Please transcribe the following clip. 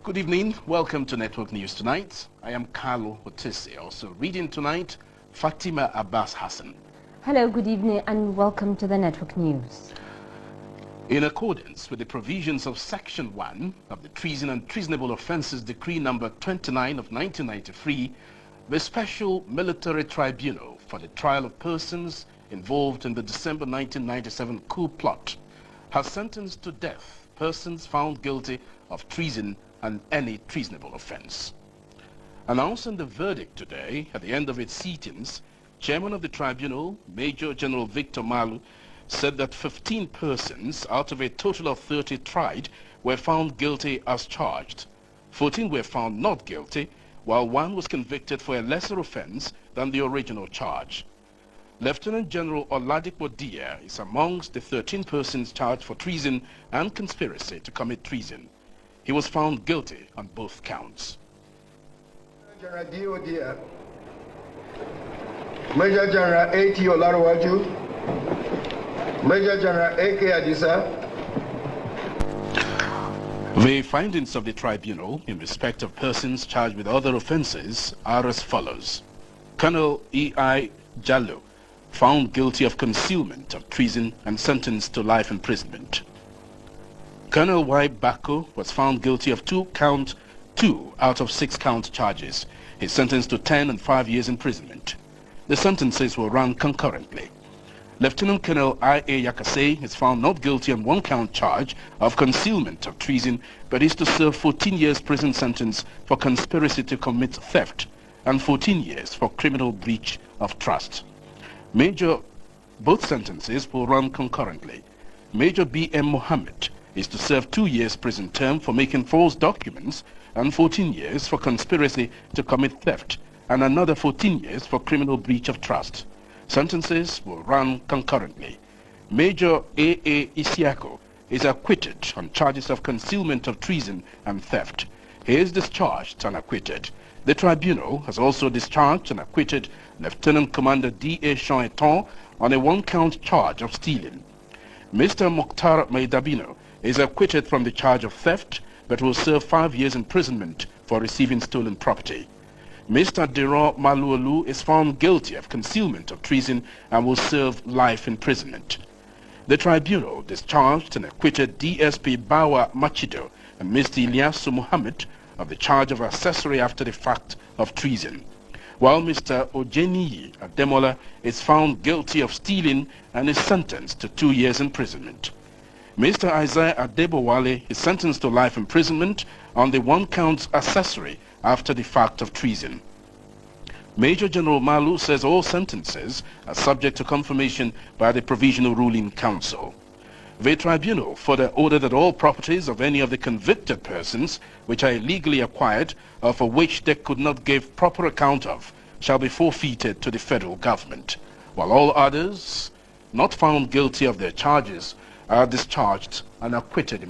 Good evening. Welcome to Network News Tonight. I am 𝗪𝗵𝗶𝗆. Also reading tonight, Fatima Abbas Hassan. Hello, good evening and welcome to the Network News. In accordance with the provisions of Section 1 of the Treason and Treasonable Offences Decree number 29 of 1993, the Special Military Tribunal for the Trial of Persons involved in the December 1997 coup plot has sentenced to death persons found guilty of treason and any treasonable offense. Announcing the verdict today at the end of its sittings, Chairman of the Tribunal, Major General Victor Malu, said that 15 persons out of a total of 30 tried were found guilty as charged. 14 were found not guilty, while one was convicted for a lesser offense than the original charge. Lieutenant General Oladipo Diya is amongst the 13 persons charged for treason and conspiracy to commit treason. He was found guilty on both counts. General D.O. Diya, Major General A.T. Olarwaju, Major General A.K. Adisa. The findings of the tribunal in respect of persons charged with other offences are as follows. Colonel E.I. Jallo, found guilty of concealment of treason and sentenced to life imprisonment. Colonel Y. Bako was found guilty of 2 out of 6 count charges. He is sentenced to 10 and 5 years imprisonment. The sentences will run concurrently. Lieutenant Colonel I.A. Yakase is found not guilty on 1 count charge of concealment of treason, but is to serve 14 years prison sentence for conspiracy to commit theft and 14 years for criminal breach of trust. Both sentences will run concurrently. Major B.M. Mohammed is to serve 2 years prison term for making false documents and 14 years for conspiracy to commit theft and another 14 years for criminal breach of trust. Sentences will run concurrently. Major A.A. Isiako is acquitted on charges of concealment of treason and theft. He is discharged and acquitted. The tribunal has also discharged and acquitted Lieutenant Commander D.A. Eshon on a 1 count charge of stealing. Mr. Mokhtar Maidabino is acquitted from the charge of theft, but will serve 5 years imprisonment for receiving stolen property. Mr. Dero Maluolu is found guilty of concealment of treason and will serve life imprisonment. The tribunal discharged and acquitted DSP Bawa Machido and Mr. Ilyasu Muhammad of the charge of accessory after the fact of treason, while Mr. Ojeniyi Ademola is found guilty of stealing and is sentenced to 2 years imprisonment. Mr. Isaiah Adebowale is sentenced to life imprisonment on the 1 count accessory after the fact of treason. Major General Malu says all sentences are subject to confirmation by the Provisional Ruling Council. The tribunal further ordered that all properties of any of the convicted persons which are illegally acquired or for which they could not give proper account of shall be forfeited to the federal government, while all others not found guilty of their charges are discharged and acquitted.